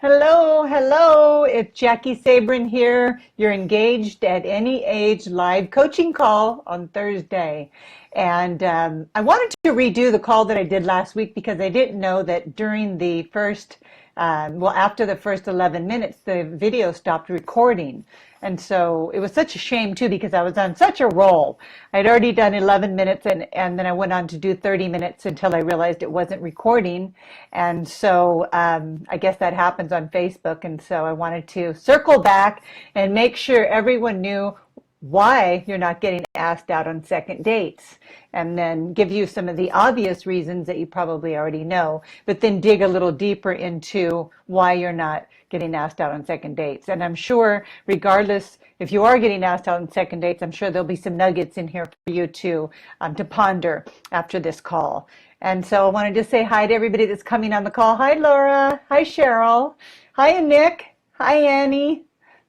Hello, hello. It's Jackie Sabrin here. You're engaged at any age live coaching call on Thursday. And I wanted to redo the call that I did last week because I didn't know that during the first, after the first 11 minutes, the video stopped recording. And so it was such a shame too because I was on such a roll. I'd already done 11 minutes and then I went on to do 30 minutes until I realized it wasn't recording. And so I guess that happens on Facebook. And so I wanted to circle back and make sure everyone knew why you're not getting asked out on second dates, and then give you some of the obvious reasons that you probably already know, but then dig a little deeper into why you're not getting asked out on second dates. And I'm sure, regardless if you are getting asked out on second dates, I'm sure there'll be some nuggets in here for you to ponder after this call. And so I wanted to say hi to everybody that's coming on the call. Hi, Laura. Hi, Cheryl. Hi, Nick. Hi, Annie.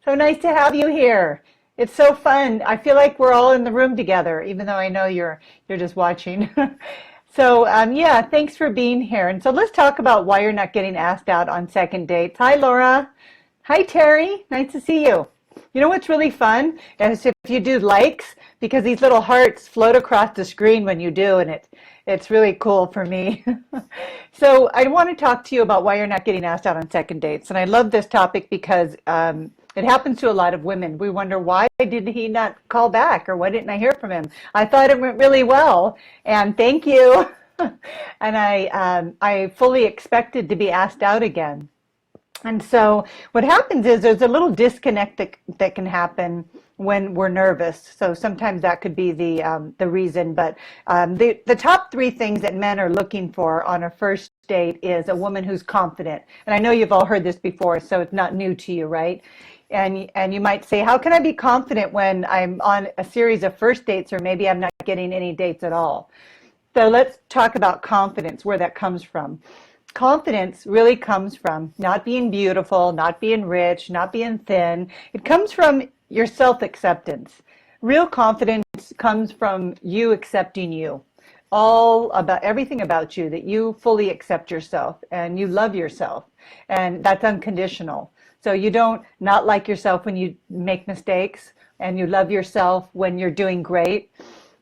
So nice to have you here. It's so fun. I feel like we're all in the room together, even though I know you're just watching. So yeah, thanks for being here. And so let's talk about why you're not getting asked out on second dates. Hi, Laura. Hi, Terry. Nice to see you. You know what's really fun is if you do likes, because these little hearts float across the screen when you do, and it's really cool for me. So I want to talk to you about why you're not getting asked out on second dates. And I love this topic because it happens to a lot of women. We wonder, why did he not call back, or why didn't I hear from him? I thought it went really well, and thank you. And I fully expected to be asked out again. And so what happens is there's a little disconnect that can happen when we're nervous. So sometimes that could be the reason. But the top three things that men are looking for on a first date is a woman who's confident. And I know you've all heard this before, so it's not new to you, right? And you might say, how can I be confident when I'm on a series of first dates, or maybe I'm not getting any dates at all? So let's talk about confidence, where that comes from. Confidence really comes from not being beautiful, not being rich, not being thin. It comes from your self-acceptance. Real confidence comes from you accepting you. All about everything about you, that you fully accept yourself and you love yourself. And that's unconditional. So you don't not like yourself when you make mistakes, and you love yourself when you're doing great.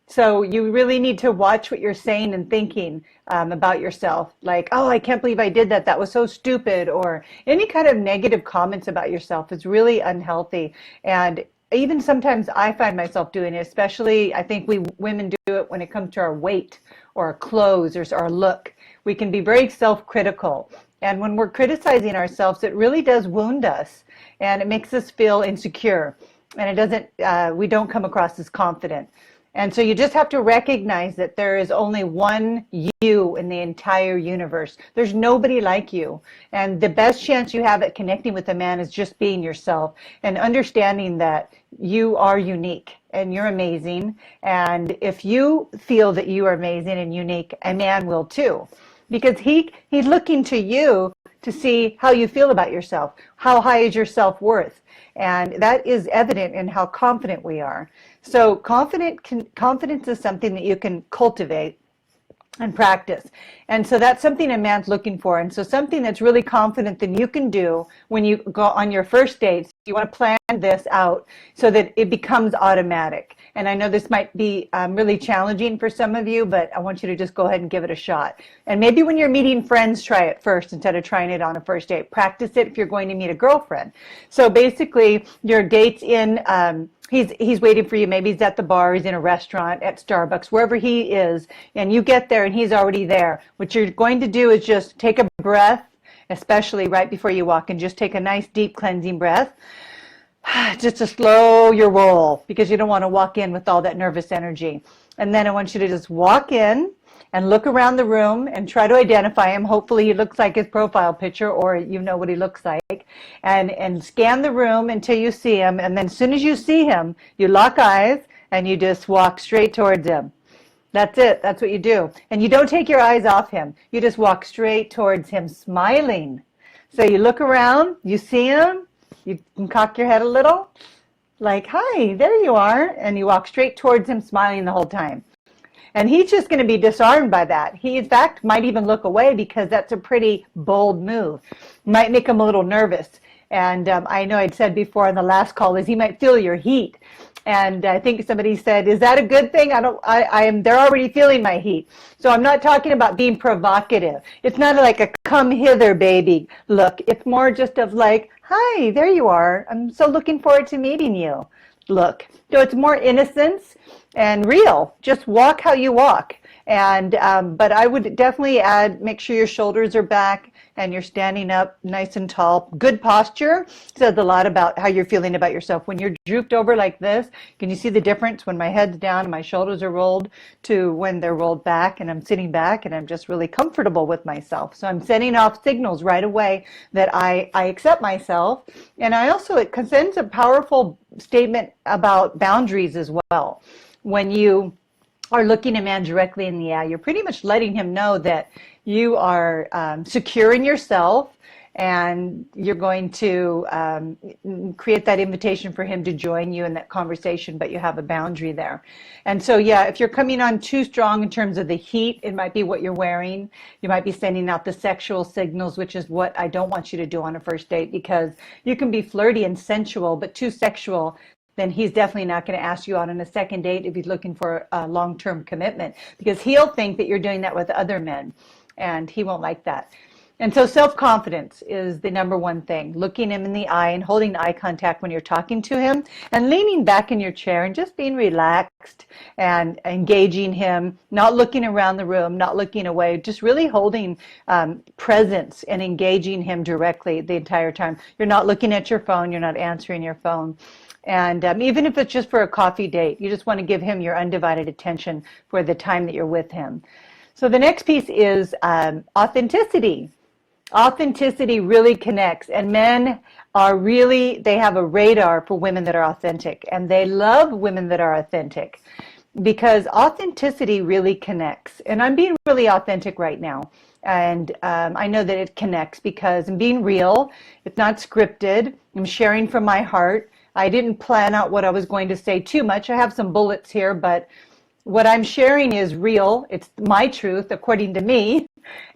So you really need to watch what you're saying and thinking about yourself. Like, oh, I can't believe I did that. That was so stupid. Or any kind of negative comments about yourself is really unhealthy. And even sometimes I find myself doing it, especially I think we women do it when it comes to our weight or our clothes or our look. We can be very self-critical. And when we're criticizing ourselves, it really does wound us, and it makes us feel insecure. And it doesn't, we don't come across as confident. And so you just have to recognize that there is only one you in the entire universe. There's nobody like you. And the best chance you have at connecting with a man is just being yourself and understanding that you are unique and you're amazing. And if you feel that you are amazing and unique, a man will too. Because he's looking to you to see how you feel about yourself. How high is your self-worth? And that is evident in how confident we are. So confidence is something that you can cultivate and practice. And so that's something a man's looking for. And so something that's really confident that you can do when you go on your first dates, you want to plan this out so that it becomes automatic. And I know this might be really challenging for some of you, but I want you to just go ahead and give it a shot. And maybe when you're meeting friends, try it first instead of trying it on a first date. Practice it if you're going to meet a girlfriend. So basically, your date's in, he's waiting for you. Maybe he's at the bar, he's in a restaurant, at Starbucks, wherever he is, and you get there and he's already there. What you're going to do is just take a breath, especially right before you walk in. Just take a nice deep cleansing breath, just to slow your roll, because you don't want to walk in with all that nervous energy. And then I want you to just walk in and look around the room and try to identify him. Hopefully he looks like his profile picture, or you know what he looks like. And scan the room until you see him. And then as soon as you see him, you lock eyes and you just walk straight towards him. That's it. That's what you do. And you don't take your eyes off him. You just walk straight towards him, smiling. So you look around, you see him, you can cock your head a little, like, hi, there you are. And you walk straight towards him, smiling the whole time. And he's just going to be disarmed by that. He, in fact, might even look away, because that's a pretty bold move. might make him a little nervous. And I know I'd said before on the last call is he might feel your heat. And I think somebody said, is that a good thing? They're already feeling my heat. So I'm not talking about being provocative. It's not like a come hither, baby look. It's more just of like, hi, there you are. I'm so looking forward to meeting you. Look. So it's more innocence and real. Just walk how you walk. And but I would definitely add, make sure your shoulders are back and you're standing up nice and tall. Good posture says a lot about how you're feeling about yourself. When you're drooped over like this, can you see the difference when my head's down and my shoulders are rolled to when they're rolled back and I'm sitting back and I'm just really comfortable with myself. So I'm sending off signals right away that I accept myself. And I also, it sends a powerful statement about boundaries as well. When you are looking a man directly in the eye, you're pretty much letting him know that you are secure in yourself and you're going to create that invitation for him to join you in that conversation, but you have a boundary there. And so, yeah, if you're coming on too strong in terms of the heat, it might be what you're wearing. You might be sending out the sexual signals, which is what I don't want you to do on a first date, because you can be flirty and sensual, but too sexual, then he's definitely not going to ask you out on a second date if he's looking for a long-term commitment, because he'll think that you're doing that with other men, and he won't like that. And so self-confidence is the number one thing. Looking him in the eye and holding eye contact when you're talking to him and leaning back in your chair and just being relaxed and engaging him, not looking around the room, not looking away, just really holding presence and engaging him directly the entire time. You're not looking at your phone. You're not answering your phone. And even if it's just for a coffee date, you just want to give him your undivided attention for the time that you're with him. So the next piece is authenticity. Authenticity really connects, and men are really, they have a radar for women that are authentic, and they love women that are authentic because authenticity really connects. And I'm being really authentic right now. And I know that it connects because I'm being real. It's not scripted. I'm sharing from my heart. I didn't plan out what I was going to say too much. I have some bullets here, but what I'm sharing is real. It's my truth according to me.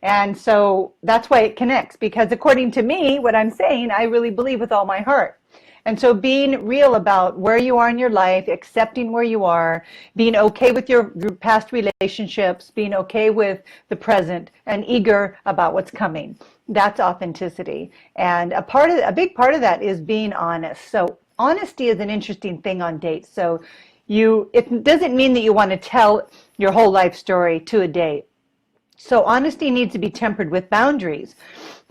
And so that's why it connects, because according to me, what I'm saying, I really believe with all my heart. And so being real about where you are in your life, accepting where you are, being okay with your past relationships, being okay with the present, and eager about what's coming. That's authenticity. And a big part of that is being honest. So honesty is an interesting thing on dates. So it doesn't mean that you want to tell your whole life story to a date. So honesty needs to be tempered with boundaries.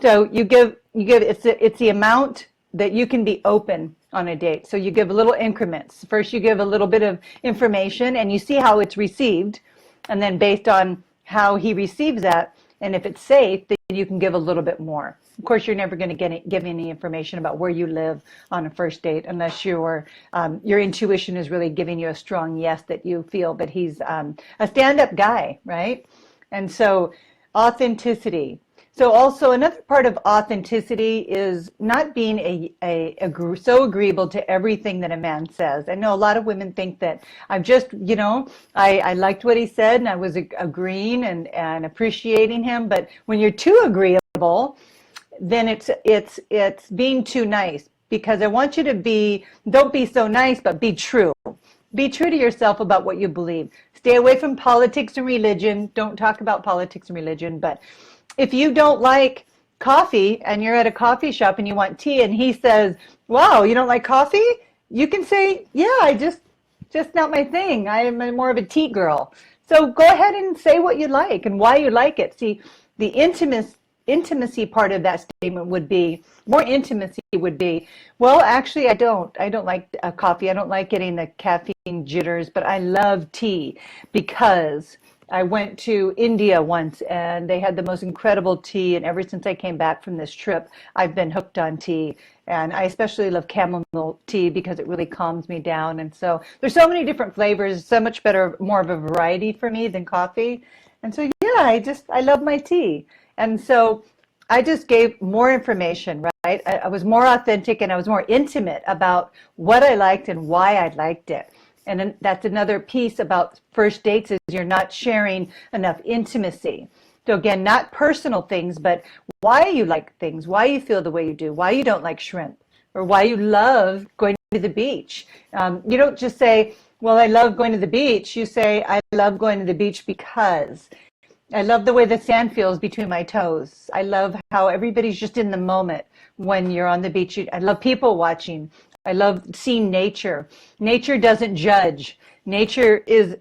So it's the amount that you can be open on a date. So you give little increments. First you give a little bit of information and you see how it's received. And then based on how he receives that, and if it's safe, then you can give a little bit more. Of course, you're never going to give any information about where you live on a first date unless your intuition is really giving you a strong yes, that you feel that he's a stand-up guy, right? And so authenticity. So also another part of authenticity is not being so agreeable to everything that a man says. I know a lot of women think that I'm just, I liked what he said and I was agreeing and appreciating him. But when you're too agreeable, then it's being too nice, because I want you to don't be so nice, but be true. Be true to yourself about what you believe. Stay away from politics and religion. Don't talk about politics and religion. But if you don't like coffee and you're at a coffee shop and you want tea and he says, wow, you don't like coffee? You can say, yeah, I just not my thing. I am more of a tea girl. So go ahead and say what you like and why you like it. See, the intimacy part of that statement would be, more intimacy would be, well, actually, I don't like coffee. I don't like getting the caffeine jitters, but I love tea because I went to India once and they had the most incredible tea. And ever since I came back from this trip, I've been hooked on tea. And I especially love chamomile tea because it really calms me down. And so there's so many different flavors, so much better, more of a variety for me than coffee. And so, yeah, I love my tea. And so I just gave more information, right? I was more authentic and I was more intimate about what I liked and why I liked it. And then that's another piece about first dates, is you're not sharing enough intimacy. So again, not personal things, but why you like things, why you feel the way you do, why you don't like shrimp, or why you love going to the beach. You don't just say, well, I love going to the beach. You say, I love going to the beach because I love the way the sand feels between my toes. I love how everybody's just in the moment when you're on the beach. I love people watching. I love seeing nature. Nature doesn't judge. Nature is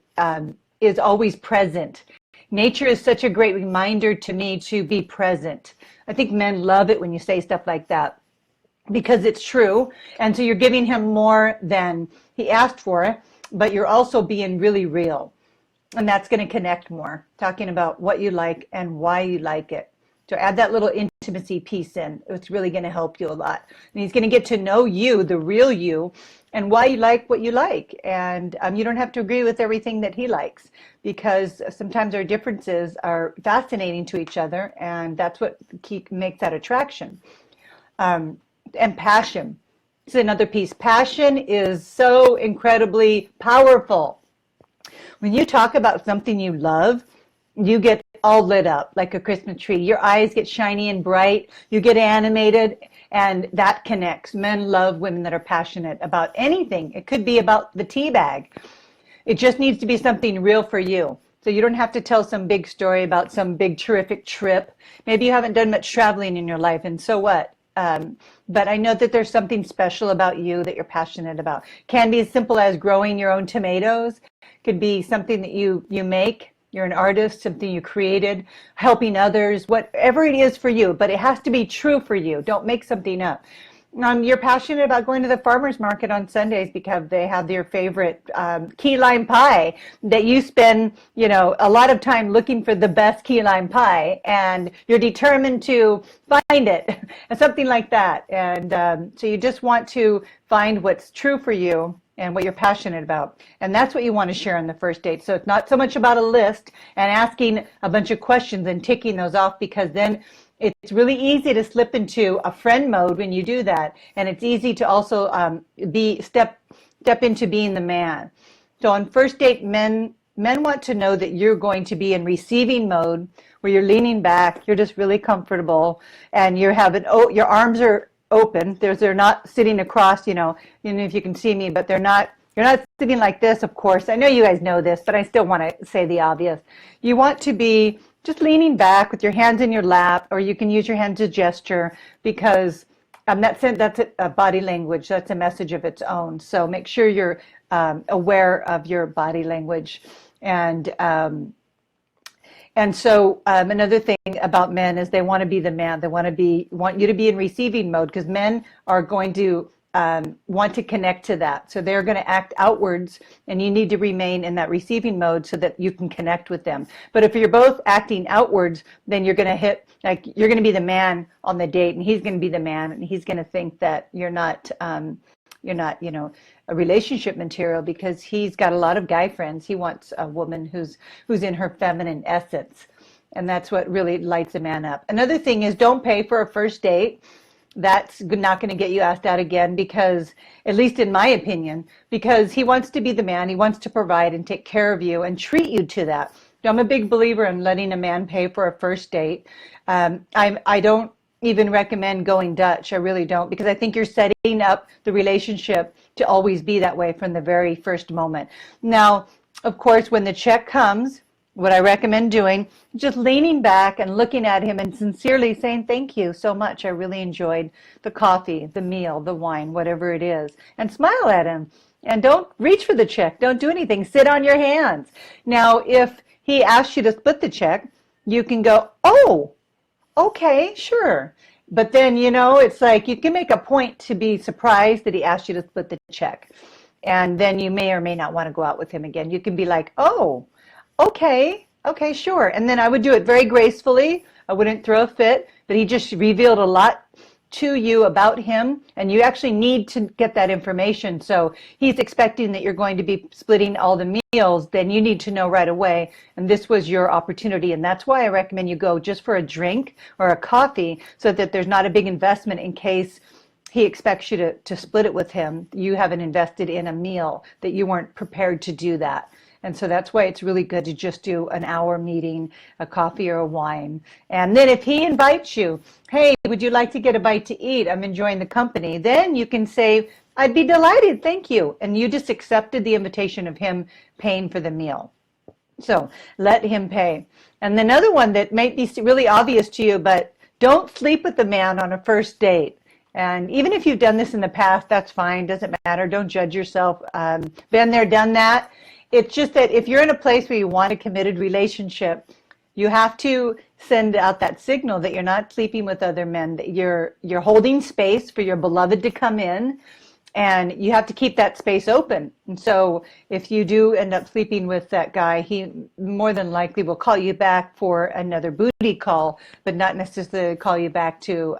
always present. Nature is such a great reminder to me to be present. I think men love it when you say stuff like that because it's true. And so you're giving him more than he asked for, but you're also being really real. And that's going to connect more, talking about what you like and why you like it. So add that little intimacy piece in. It's really going to help you a lot. And he's going to get to know you, the real you, and why you like what you like. And you don't have to agree with everything that he likes, because sometimes our differences are fascinating to each other, and that's what makes that attraction. And passion. It's another piece. Passion is so incredibly powerful. When you talk about something you love, you get all lit up like a Christmas tree. Your eyes get shiny and bright. You get animated, and that connects. Men love women that are passionate about anything. It could be about the tea bag. It just needs to be something real for you. So you don't have to tell some big story about some big terrific trip. Maybe you haven't done much traveling in your life, and so what? But I know that there's something special about you that you're passionate about. Can be as simple as growing your own tomatoes. Could be something that you make. You're an artist, something you created, helping others, whatever it is for you. But it has to be true for you. Don't make something up. You're passionate about going to the farmer's market on Sundays because they have your favorite key lime pie that you spend, a lot of time looking for the best key lime pie, and you're determined to find it, and something like that. And so you just want to find what's true for you and what you're passionate about. And that's what you want to share on the first date. So it's not so much about a list and asking a bunch of questions and ticking those off, because then it's really easy to slip into a friend mode when you do that. And it's easy to also step into being the man. So on first date, men want to know that you're going to be in receiving mode, where you're leaning back, you're just really comfortable, and you're having, your arms are open. They're not sitting across, if you can see me, but you're not sitting like this, of course. I know you guys know this, but I still want to say the obvious. You want to be just leaning back with your hands in your lap, or you can use your hands to gesture, because that's a body language. That's a message of its own. So make sure you're aware of your body language. And so another thing about men is they want to be the man. They want you to be in receiving mode, because men are going to want to connect to that. So they're going to act outwards, and you need to remain in that receiving mode so that you can connect with them. But if you're both acting outwards, then you're going to you're going to be the man on the date, and he's going to be the man, and he's going to think that you're not, a relationship material, because he's got a lot of guy friends. He wants a woman who's in her feminine essence. And that's what really lights a man up. Another thing is, don't pay for a first date. That's not going to get you asked out again, because, at least in my opinion, because he wants to be the man. He wants to provide and take care of you and treat you to that. I'm a big believer in letting a man pay for a first date. I don't even recommend going Dutch. I really don't, because I think you're setting up the relationship to always be that way from the very first moment. Now, of course, when the check comes, what I recommend doing, just leaning back and looking at him and sincerely saying, thank you so much. I really enjoyed the coffee, the meal, the wine, whatever it is. And smile at him. And don't reach for the check. Don't do anything. Sit on your hands. Now, if he asks you to split the check, you can go, oh, okay, sure. But then, it's like you can make a point to be surprised that he asked you to split the check. And then you may or may not want to go out with him again. You can be like, oh, okay, sure. And then I would do it very gracefully. I wouldn't throw a fit, but he just revealed a lot to you about him, and you actually need to get that information. So he's expecting that you're going to be splitting all the meals, then you need to know right away, and this was your opportunity. And that's why I recommend you go just for a drink or a coffee, so that there's not a big investment in case he expects you to split it with him. You haven't invested in a meal, that you weren't prepared to do that. And so that's why it's really good to just do an hour meeting, a coffee or a wine. And then if he invites you, hey, would you like to get a bite to eat? I'm enjoying the company. Then you can say, I'd be delighted, thank you. And you just accepted the invitation of him paying for the meal. So let him pay. And another one that might be really obvious to you, but don't sleep with the man on a first date. And even if you've done this in the past, that's fine, doesn't matter. Don't judge yourself. Been there, done that. It's just that if you're in a place where you want a committed relationship, you have to send out that signal that you're not sleeping with other men, that you're holding space for your beloved to come in, and you have to keep that space open. And so if you do end up sleeping with that guy, he more than likely will call you back for another booty call, but not necessarily call you back to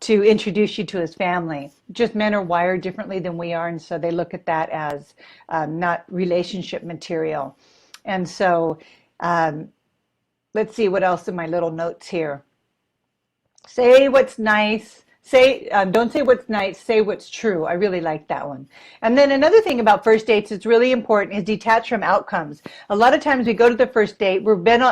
introduce you to his family. Just men are wired differently than we are, and so they look at that as not relationship material. And so let's see what else in my little notes here. Say what's nice. Don't say what's nice, say what's true. I really like that one. And then another thing about first dates that's really important is detach from outcomes. A lot of times we go to the first date, we've been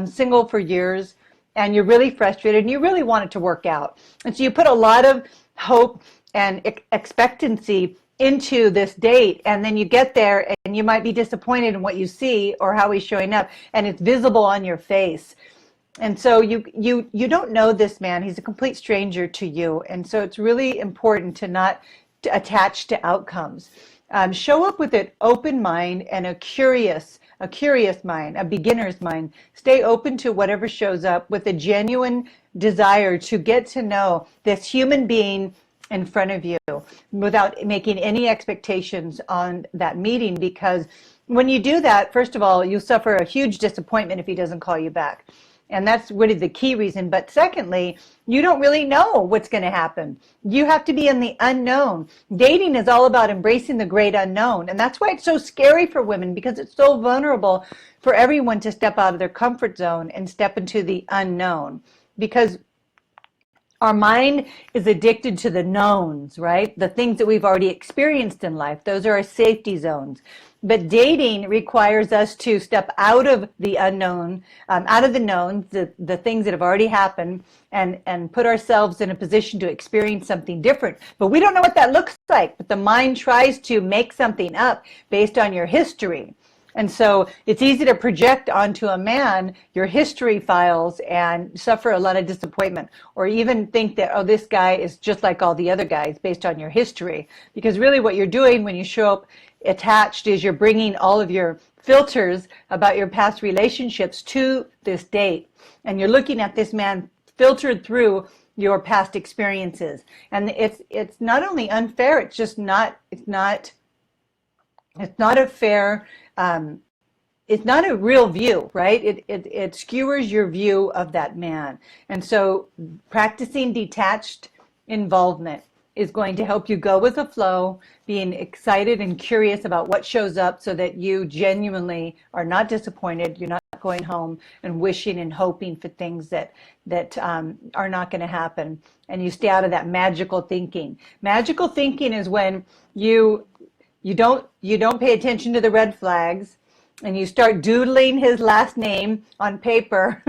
single for years, and you're really frustrated and you really want it to work out. And so you put a lot of hope and expectancy into this date, and then you get there and you might be disappointed in what you see or how he's showing up, and it's visible on your face. And so you don't know this man. He's a complete stranger to you. And so it's really important to not attach to outcomes. Show up with an open mind and a curious mind, a beginner's mind. Stay open to whatever shows up with a genuine desire to get to know this human being in front of you without making any expectations on that meeting, because when you do that, first of all, you'll suffer a huge disappointment if he doesn't call you back. And that's really the key reason. But secondly, you don't really know what's going to happen. You have to be in the unknown. Dating is all about embracing the great unknown. And that's why it's so scary for women, because it's so vulnerable for everyone to step out of their comfort zone and step into the unknown. Because our mind is addicted to the knowns, right? The things that we've already experienced in life. Those are our safety zones. But dating requires us to step out of the unknown, out of the knowns, the things that have already happened, and put ourselves in a position to experience something different. But we don't know what that looks like. But the mind tries to make something up based on your history. And so it's easy to project onto a man your history files and suffer a lot of disappointment, or even think that, oh, this guy is just like all the other guys based on your history. Because really what you're doing when you show up attached is you're bringing all of your filters about your past relationships to this date. And you're looking at this man filtered through your past experiences. And it's not only unfair, it's just not a fair, it's not a real view, right? It skewers your view of that man. And so practicing detached involvement is going to help you go with the flow, being excited and curious about what shows up, so that you genuinely are not disappointed. You're not going home and wishing and hoping for things that are not going to happen. And you stay out of that magical thinking. Magical thinking is when you don't pay attention to the red flags, and you start doodling his last name on paper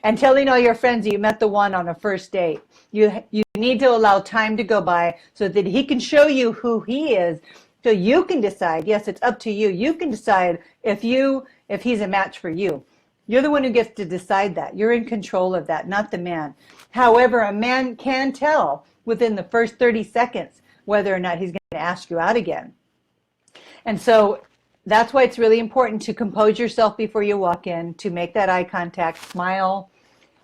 and telling all your friends that you met the one on a first date. You need to allow time to go by so that he can show you who he is, so you can decide. Yes, it's up to you. You can decide if he's a match for you. You're the one who gets to decide that. You're in control of that, not the man. However, a man can tell within the first 30 seconds whether or not he's going to ask you out again. And so that's why it's really important to compose yourself before you walk in, to make that eye contact, smile,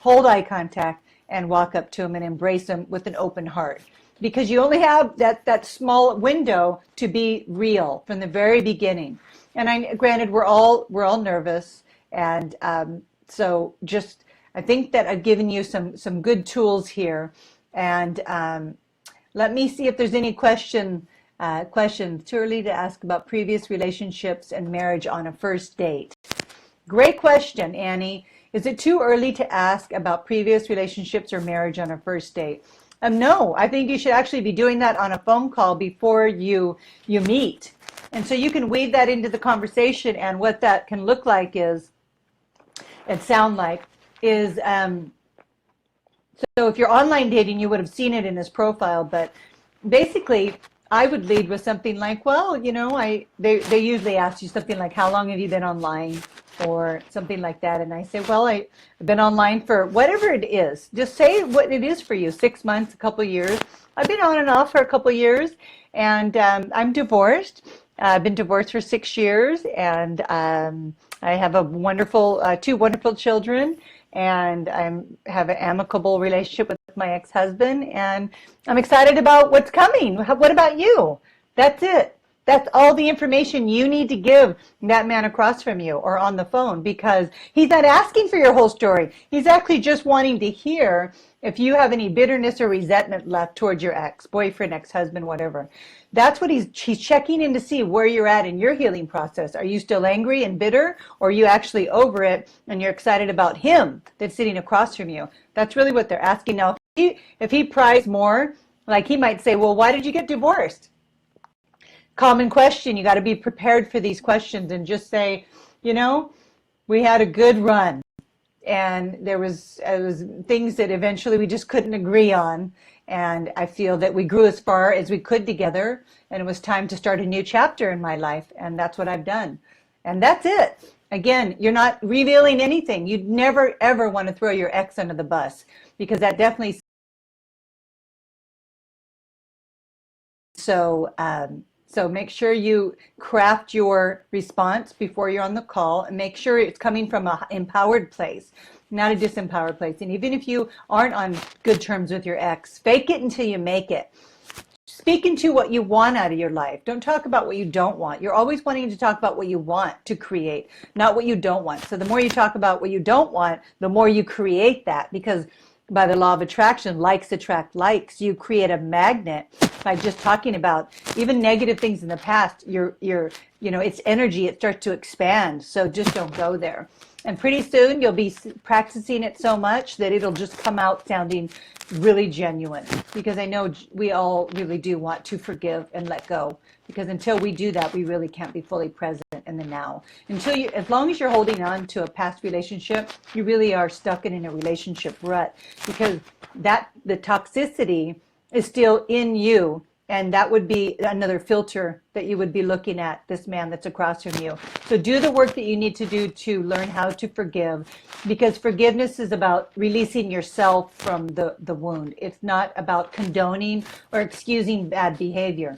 hold eye contact, and walk up to him and embrace him with an open heart. Because you only have that small window to be real from the very beginning. And granted, we're all nervous, and so just I think that I've given you some good tools here. And let me see if there's any questions. Too early to ask about previous relationships and marriage on a first date. Great question, Annie. Is it too early to ask about previous relationships or marriage on a first date? No, I think you should actually be doing that on a phone call before you meet. And so you can weave that into the conversation, and what that can look like is, and sound like, is so if you're online dating, you would have seen it in his profile, but basically I would lead with something like, well, they usually ask you something like, how long have you been online, or something like that. And I say, well, I've been online for whatever it is. Just say what it is for you, 6 months, a couple of years. I've been on and off for a couple of years, and I'm divorced. I've been divorced for 6 years, and I have a wonderful, two wonderful children, and I have an amicable relationship with my ex-husband, and I'm excited about what's coming. What about you? That's it. That's all the information you need to give that man across from you or on the phone, because he's not asking for your whole story. He's actually just wanting to hear if you have any bitterness or resentment left towards your ex, boyfriend, ex-husband, whatever. That's what he's checking in to see where you're at in your healing process. Are you still angry and bitter, or are you actually over it and you're excited about him that's sitting across from you? That's really what they're asking. Now, if he pries more, like he might say, well, why did you get divorced? Common question. You got to be prepared for these questions, and just say, we had a good run, and it was things that eventually we just couldn't agree on, and I feel that we grew as far as we could together, and it was time to start a new chapter in my life, and that's what I've done. And that's it. Again, you're not revealing anything. You'd never ever want to throw your ex under the bus, because that definitely so make sure you craft your response before you're on the call, and make sure it's coming from an empowered place, not a disempowered place. And even if you aren't on good terms with your ex, fake it until you make it. Speak into what you want out of your life. Don't talk about what you don't want. You're always wanting to talk about what you want to create, not what you don't want. So the more you talk about what you don't want, the more you create that, because by the law of attraction, likes attract likes. You create a magnet by just talking about even negative things in the past. It's energy. It starts to expand. So just don't go there. And pretty soon you'll be practicing it so much that it'll just come out sounding really genuine, because I know we all really do want to forgive and let go, because until we do that, we really can't be fully present in the now. As long as you're holding on to a past relationship, you really are stuck in a relationship rut, because the toxicity is still in you. And that would be another filter that you would be looking at, this man that's across from you. So do the work that you need to do to learn how to forgive, because forgiveness is about releasing yourself from the wound. It's not about condoning or excusing bad behavior.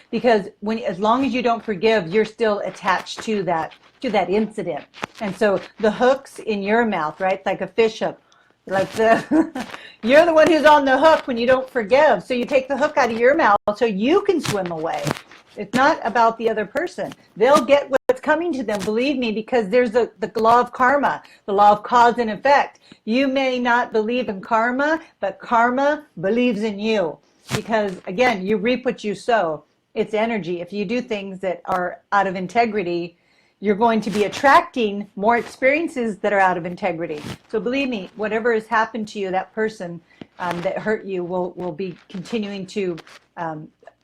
Because as long as you don't forgive, you're still attached to that incident. And so the hook's in your mouth, right? Like a fish hook. You're the one who's on the hook when you don't forgive. So you take the hook out of your mouth so you can swim away. It's not about the other person. They'll get what's coming to them, believe me, because there's the law of karma, the law of cause and effect. You may not believe in karma, but karma believes in you. Because again, you reap what you sow. It's energy. If you do things that are out of integrity, you're going to be attracting more experiences that are out of integrity. So believe me, whatever has happened to you, that person that hurt you will be continuing to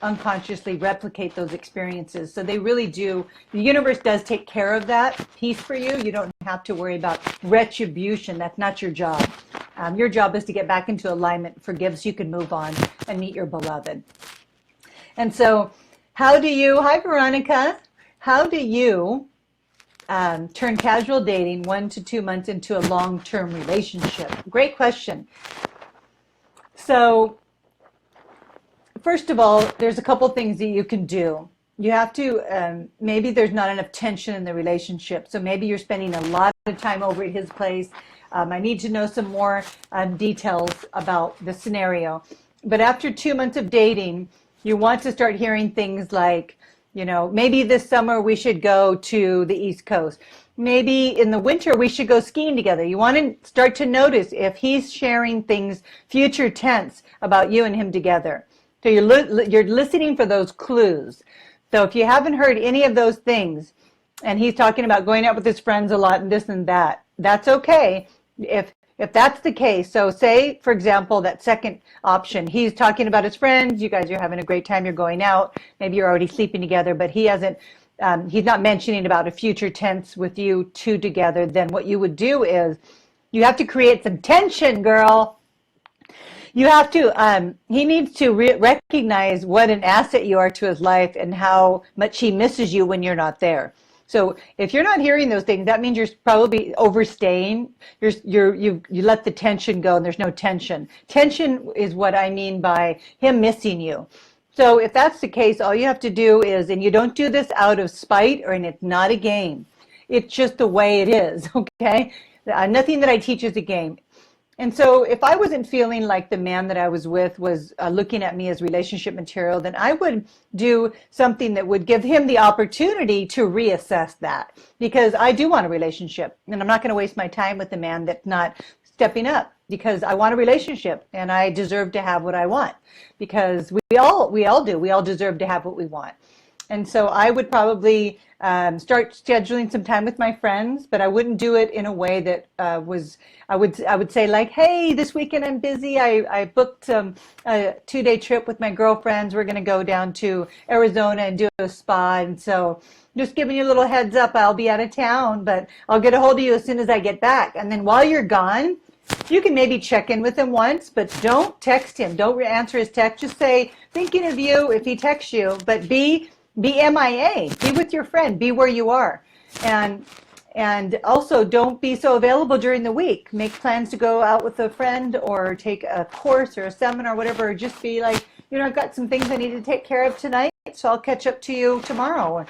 unconsciously replicate those experiences. So they really do. The universe does take care of that piece for you. You don't have to worry about retribution. That's not your job. Your job is to get back into alignment, forgive, so you can move on and meet your beloved. And so hi Veronica, how do you turn casual dating 1 to 2 months into a long-term relationship? Great question. So first of all, there's a couple things that you can do. You have to, maybe there's not enough tension in the relationship. So maybe you're spending a lot of time over at his place. I need to know some more details about the scenario. But after 2 months of dating, you want to start hearing things like, maybe this summer we should go to the East Coast. Maybe in the winter we should go skiing together. You want to start to notice if he's sharing things future tense about you and him together. So you're listening for those clues. So if you haven't heard any of those things, and he's talking about going out with his friends a lot and this and that, that's okay. If if that's the case, so say, for example, that second option, he's talking about his friends, you guys are having a great time, you're going out, maybe you're already sleeping together, but he's not mentioning about a future tense with you two together, then what you would do is you have to create some tension, girl. You have to, he needs to recognize what an asset you are to his life and how much he misses you when you're not there. So if you're not hearing those things, that means you're probably overstaying. You let the tension go and there's no tension. Tension is what I mean by him missing you. So if that's the case, all you have to do is, and you don't do this out of spite, and it's not a game. It's just the way it is, okay? Nothing that I teach is a game. And so if I wasn't feeling like the man that I was with was looking at me as relationship material, then I would do something that would give him the opportunity to reassess that. Because I do want a relationship, and I'm not going to waste my time with a man that's not stepping up, because I want a relationship and I deserve to have what I want, because we all do. We all deserve to have what we want. And so I would probably start scheduling some time with my friends, but I wouldn't do it in a way that I would say like, hey, this weekend I'm busy. I booked a 2-day trip with my girlfriends. We're going to go down to Arizona and do a spa. And so just giving you a little heads up, I'll be out of town, but I'll get a hold of you as soon as I get back. And then while you're gone, you can maybe check in with him once, but don't text him. Don't answer his text. Just say, thinking of you if he texts you, but be MIA. Be with your friend. Be where you are. And also don't be so available during the week. Make plans to go out with a friend or take a course or a seminar or whatever. Or just be like, I've got some things I need to take care of tonight, so I'll catch up to you tomorrow.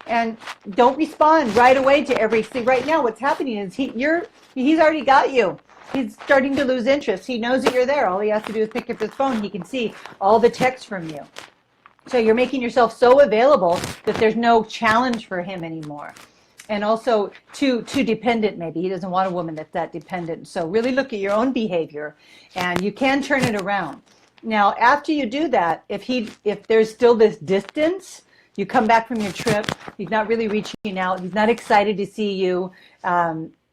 And don't respond right away to everything. Right now, what's happening is he's already got you. He's starting to lose interest. He knows that you're there. All he has to do is pick up his phone. He can see all the texts from you. So you're making yourself so available that there's no challenge for him anymore. And also too dependent maybe. He doesn't want a woman that's that dependent. So really look at your own behavior, and you can turn it around. Now, after you do that, if there's still this distance, you come back from your trip, he's not really reaching out, he's not excited to see you,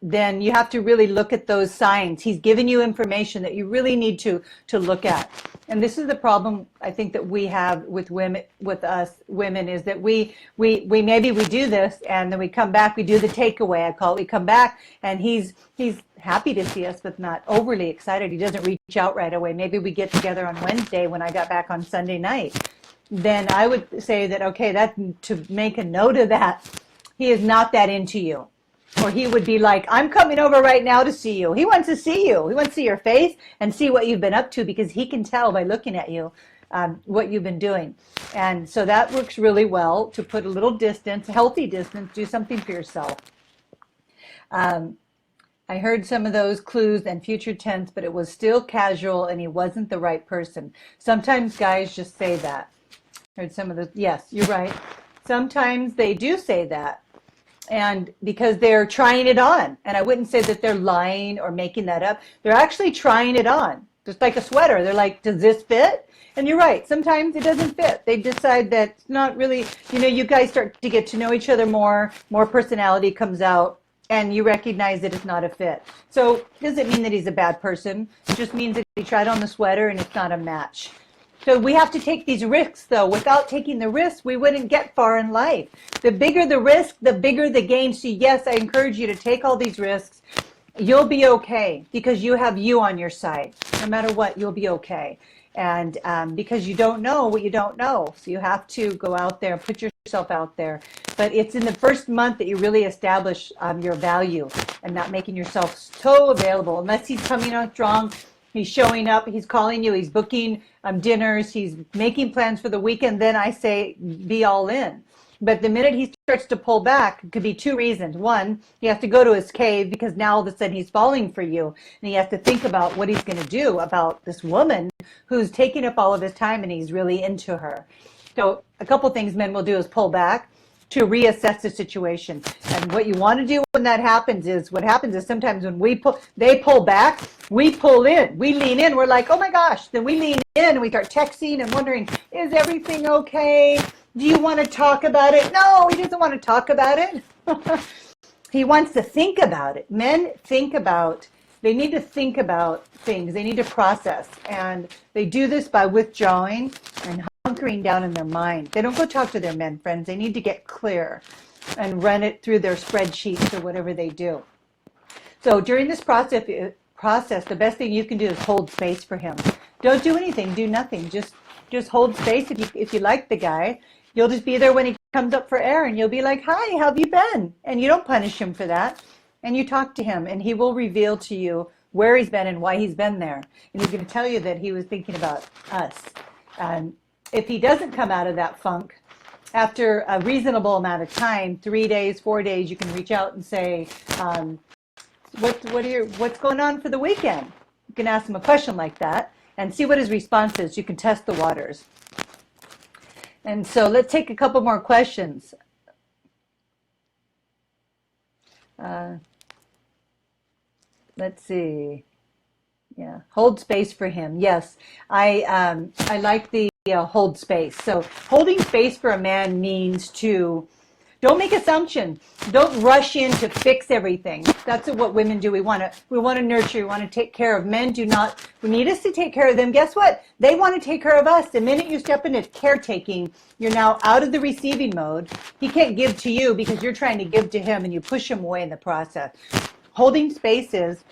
then you have to really look at those signs. He's given you information that you really need to look at. And this is the problem I think that we have with us women, is that we maybe we do this and then we come back, we do the takeaway, I call it. We come back and he's happy to see us, but not overly excited. He doesn't reach out right away. Maybe we get together on Wednesday when I got back on Sunday night. Then I would say that, okay, that to make a note of that, he is not that into you. Or he would be like, I'm coming over right now to see you. He wants to see you. He wants to see your face and see what you've been up to, because he can tell by looking at you what you've been doing. And so that works really well, to put a little distance, healthy distance, do something for yourself. I heard some of those clues and future tense, but it was still casual and he wasn't the right person. Sometimes guys just say that. Heard some of those. Yes, you're right. Sometimes they do say that. And because they're trying it on. And I wouldn't say that they're lying or making that up. They're actually trying it on. Just like a sweater. They're like, does this fit? And you're right. Sometimes it doesn't fit. They decide that it's not really, you guys start to get to know each other more personality comes out, and you recognize that it's not a fit. So it doesn't mean that he's a bad person. It just means that he tried on the sweater and it's not a match. So we have to take these risks, though. Without taking the risks, we wouldn't get far in life. The bigger the risk, the bigger the gain. So yes, I encourage you to take all these risks. You'll be okay because you have you on your side. No matter what, you'll be okay. And because you don't know what you don't know. So you have to go out there and put yourself out there. But it's in the first month that you really establish your value and not making yourself so available. Unless he's coming on strong, he's showing up, he's calling you, he's booking dinners, he's making plans for the weekend, then I say be all in. But the minute he starts to pull back, it could be two reasons. One, he has to go to his cave because now all of a sudden he's falling for you. And he has to think about what he's going to do about this woman who's taking up all of his time and he's really into her. So a couple things men will do is pull back to reassess the situation. And what you want to do when that happens is, what happens is sometimes when they pull back, we pull in, we lean in, we're like, oh my gosh, then we lean in and we start texting and wondering, is everything okay? Do you want to talk about it? No, he doesn't want to talk about it. He wants to think about it. Men think about they need to think about things. They need to process. And they do this by withdrawing and hunkering down in their mind. They don't go talk to their men friends. They need to get clear and run it through their spreadsheets or whatever they do. So during this process, the best thing you can do is hold space for him. Don't do anything. Do nothing. Just hold space. If you like the guy, you'll just be there when he comes up for air, and you'll be like, "Hi, how have you been?" And you don't punish him for that. And you talk to him, and he will reveal to you where he's been and why he's been there. And he's going to tell you that he was thinking about us. And if he doesn't come out of that funk, after a reasonable amount of time, 3 days, 4 days, you can reach out and say, what's going on for the weekend? You can ask him a question like that and see what his response is. You can test the waters. And so let's take a couple more questions. Let's see. Yeah, hold space for him. Yes, I like the hold space. So holding space for a man means to don't make assumptions. Don't rush in to fix everything. That's what women do. We want to nurture. We want to take care of. Men do not. We need us to take care of them. Guess what? They want to take care of us. The minute you step into caretaking, you're now out of the receiving mode. He can't give to you because you're trying to give to him, and you push him away in the process. Holding space is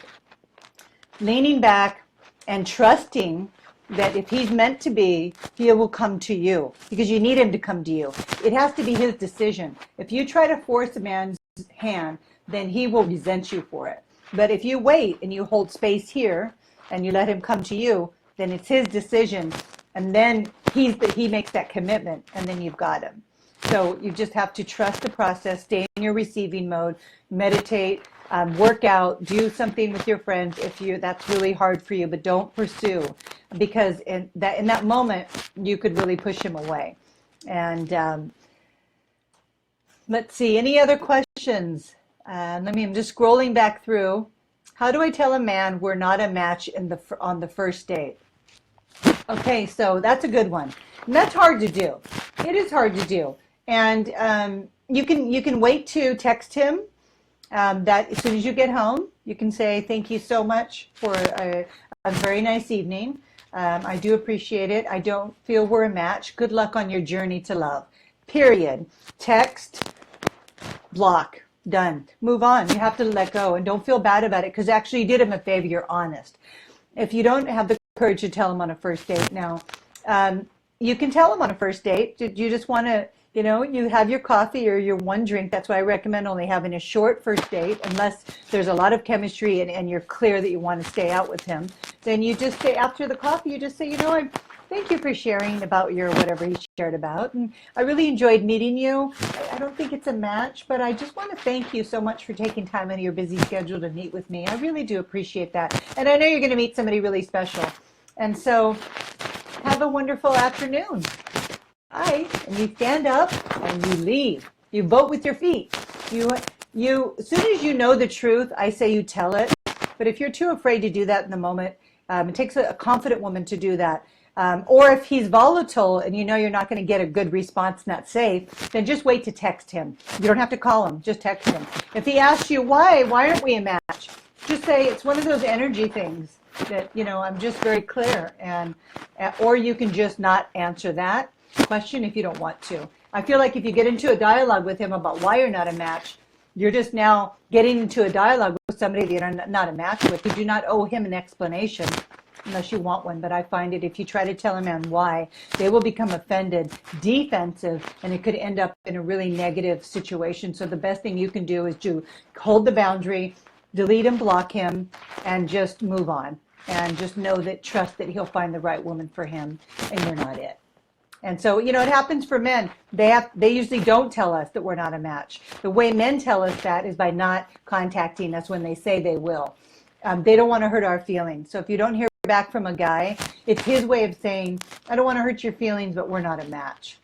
leaning back and trusting that if he's meant to be, he will come to you because you need him to come to you. It has to be his decision. If you try to force a man's hand, then he will resent you for it. But if you wait and you hold space here and you let him come to you, then it's his decision. And then he makes that commitment, and then you've got him. So you just have to trust the process, stay in your receiving mode, meditate, work out, do something with your friends if that's really hard for you, but don't pursue, because in that moment you could really push him away. And let's see, any other questions? I'm just scrolling back through. How do I tell a man we're not a match on the first date? Okay, so that's a good one. And that's hard to do. It is hard to do. And you can wait to text him. That as soon as you get home, you can say, "Thank you so much for a very nice evening. I do appreciate it. I don't feel we're a match. Good luck on your journey to love." Period. Text, block, done. Move on. You have to let go, and don't feel bad about it, because actually you did him a favor. You're honest. If you don't have the courage to tell him on a first date now, you can tell him on a first date. You just want to, you have your coffee or your one drink. That's why I recommend only having a short first date, unless there's a lot of chemistry and you're clear that you want to stay out with him. Then you just say, after the coffee, you just say, I thank you for sharing about your whatever he shared about. And I really enjoyed meeting you. I don't think it's a match, but I just want to thank you so much for taking time out of your busy schedule to meet with me. I really do appreciate that. And I know you're going to meet somebody really special. And so have a wonderful afternoon. Bye. And you stand up and you leave. You vote with your feet. As soon as you know the truth, I say you tell it. But if you're too afraid to do that in the moment, it takes a confident woman to do that. Or if he's volatile and you're not going to get a good response, not safe, then just wait to text him. You don't have to call him, just text him. If he asks you why aren't we a match? Just say it's one of those energy things that, I'm just very clear. Or you can just not answer that question if you don't want to. I feel like if you get into a dialogue with him about why you're not a match, you're just now getting into a dialogue with somebody that you're not a match with. You do not owe him an explanation unless you want one. But I find it if you try to tell a man why, they will become offended, defensive, and it could end up in a really negative situation. So the best thing you can do is to hold the boundary, delete and block him, and just move on. And just trust that he'll find the right woman for him, and you're not it. And so, it happens for men. They usually don't tell us that we're not a match. The way men tell us that is by not contacting us when they say they will. They don't want to hurt our feelings. So if you don't hear back from a guy, it's his way of saying, I don't want to hurt your feelings, but we're not a match.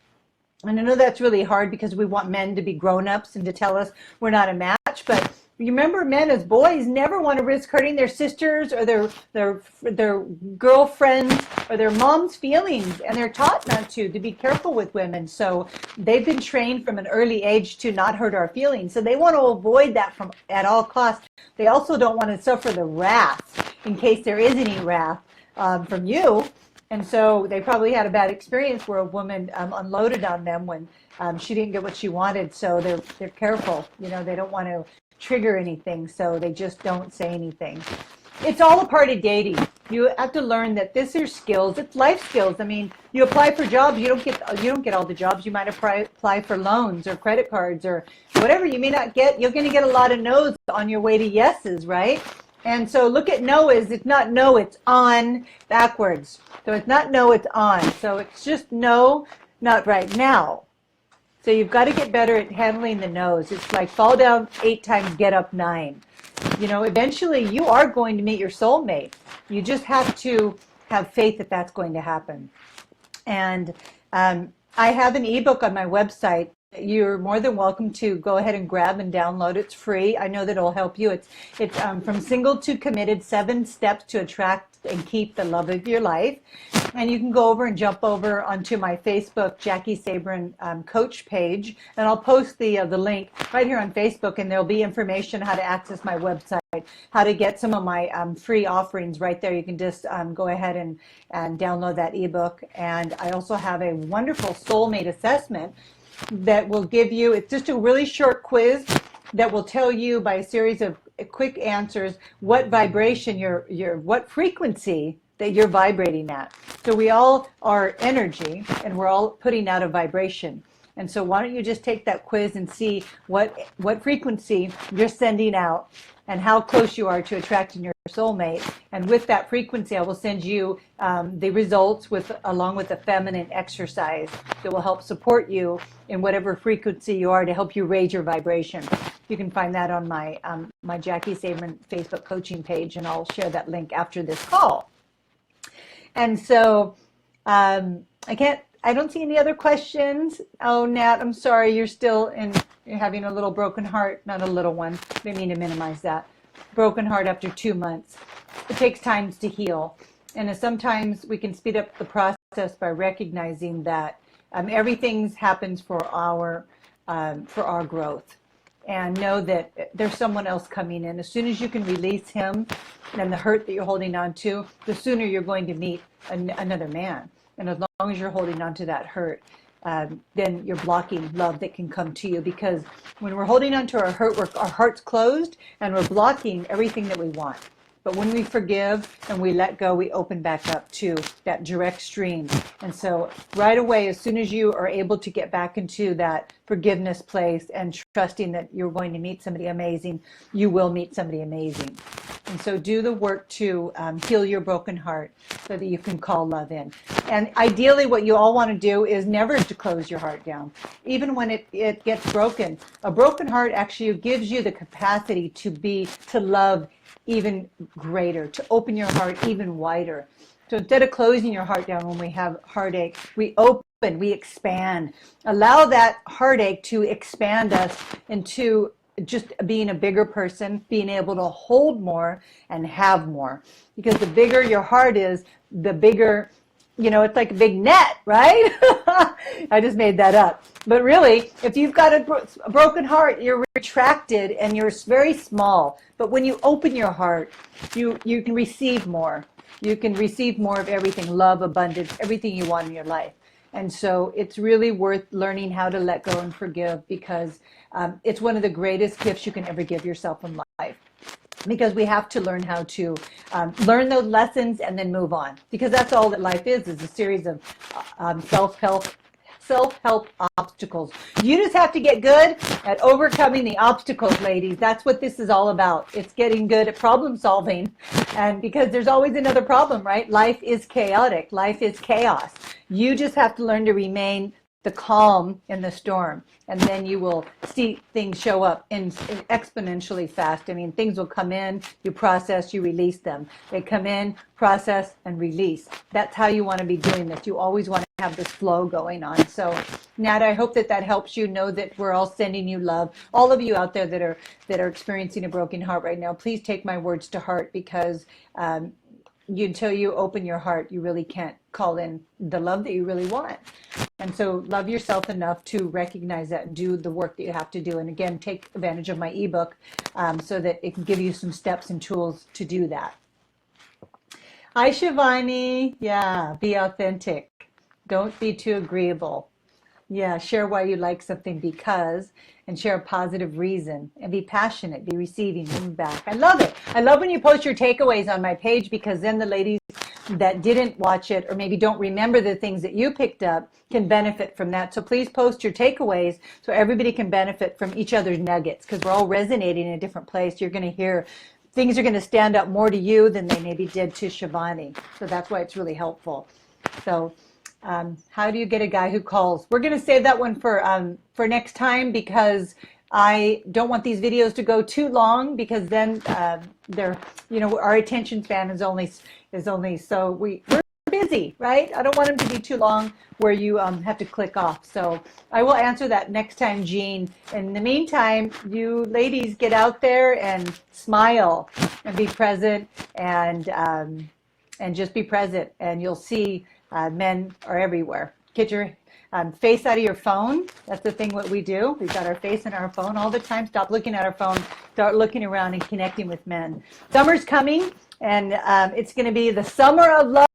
And I know that's really hard because we want men to be grown-ups and to tell us we're not a match, but You remember, men as boys never want to risk hurting their sisters or their girlfriends or their mom's feelings, and they're taught not to be careful with women. So they've been trained from an early age to not hurt our feelings. So they want to avoid that from at all costs. They also don't want to suffer the wrath in case there is any wrath from you. And so they probably had a bad experience where a woman unloaded on them when she didn't get what she wanted. So they're careful. You know, they don't want to trigger anything, so they just don't say anything. It's all a part of dating. You have to learn that this is skills. It's life skills. I mean, you apply for jobs, you don't get all the jobs. You might apply for loans or credit cards or whatever. You may not get. You're going to get a lot of no's on your way to yeses, right? And so look at no as it's not no, it's on backwards. So it's not no, it's on. So it's just no, not right now. So you've got to get better at handling the no's. It's like fall down 8 times, get up 9. You know, eventually you are going to meet your soulmate. You just have to have faith that that's going to happen. And I have an ebook on my website. You're more than welcome to go ahead and grab and download. It's free. I know that it'll help you. It's from single to committed, 7 steps to attract and keep the love of your life. And you can go over and jump over onto my Facebook Jackie Sabrin coach page, and I'll post the link right here on Facebook, and there'll be information how to access my website, how to get some of my free offerings right there. You can just go ahead and download that ebook. And I also have a wonderful soulmate assessment that will give you, it's just a really short quiz that will tell you by a series of quick answers what vibration what frequency that you're vibrating at. So we all are energy, and we're all putting out a vibration. And so why don't you just take that quiz and see what frequency you're sending out and how close you are to attracting your soulmate. And with that frequency, I will send you the results along with a feminine exercise that will help support you in whatever frequency you are to help you raise your vibration. You can find that on my Jackie Sabrin Facebook coaching page, and I'll share that link after this call. And so I don't see any other questions. Oh, Nat, I'm sorry. You're having a little broken heart, not a little one. I didn't mean to minimize that. Broken heart after 2 months. It takes time to heal. And sometimes we can speed up the process by recognizing that everything happens for our growth. And know that there's someone else coming in. As soon as you can release him and the hurt that you're holding on to, the sooner you're going to meet another man. And as long as you're holding on to that hurt, then you're blocking love that can come to you. Because when we're holding on to our hurt, our heart's closed, and we're blocking everything that we want. But when we forgive and we let go, we open back up to that direct stream. And so right away, as soon as you are able to get back into that forgiveness place and trusting that you're going to meet somebody amazing, you will meet somebody amazing. And so do the work to heal your broken heart so that you can call love in. And ideally, what you all want to do is never to close your heart down. Even when it gets broken, a broken heart actually gives you the capacity to love even greater, to open your heart even wider. So instead of closing your heart down when we have heartache, we open, we expand. Allow that heartache to expand us into just being a bigger person, being able to hold more and have more. Because the bigger your heart is, the bigger, it's like a big net, right? I just made that up. But really, if you've got a broken heart, you're retracted and you're very small. But when you open your heart, you can receive more. You can receive more of everything, love, abundance, everything you want in your life. And so it's really worth learning how to let go and forgive, because it's one of the greatest gifts you can ever give yourself in life. Because we have to learn how to learn those lessons and then move on. Because that's all that life is a series of self-help obstacles. You just have to get good at overcoming the obstacles, ladies. That's what this is all about. It's getting good at problem solving. And because there's always another problem, right? Life is chaotic. Life is chaos. You just have to learn to remain the calm in the storm, and then you will see things show up in exponentially fast. I mean, things will come in, you process, you release them. They come in, process, and release. That's how you want to be doing this. You always want to have this flow going on. So Nat, I hope that that helps you know that we're all sending you love. All of you out there that are experiencing a broken heart right now, please take my words to heart, because until you open your heart, you really can't call in the love that you really want. And so love yourself enough to recognize that and do the work that you have to do. And again, take advantage of my ebook so that it can give you some steps and tools to do that. Hi, Shivani. Yeah, be authentic. Don't be too agreeable. Yeah, share why you like something because, and share a positive reason, and be passionate, be receiving, giving back. I love it. I love when you post your takeaways on my page, because then the ladies that didn't watch it or maybe don't remember the things that you picked up can benefit from that. So please post your takeaways so everybody can benefit from each other's nuggets, because we're all resonating in a different place. You're going to hear things are going to stand up more to you than they maybe did to Shivani. So that's why it's really helpful. So how do you get a guy who calls? We're going to save that one for next time, because I don't want these videos to go too long, because then they're, you know, our attention span is only so we're busy, right? I don't want them to be too long where you have to click off. So I will answer that next time, Jean. In the meantime, you ladies get out there and smile and be present, and just be present, and you'll see men are everywhere. Get your face out of your phone. That's the thing what we do. We've got our face in our phone all the time. Stop looking at our phone. Start looking around and connecting with men. Summer's coming, and it's going to be the summer of love.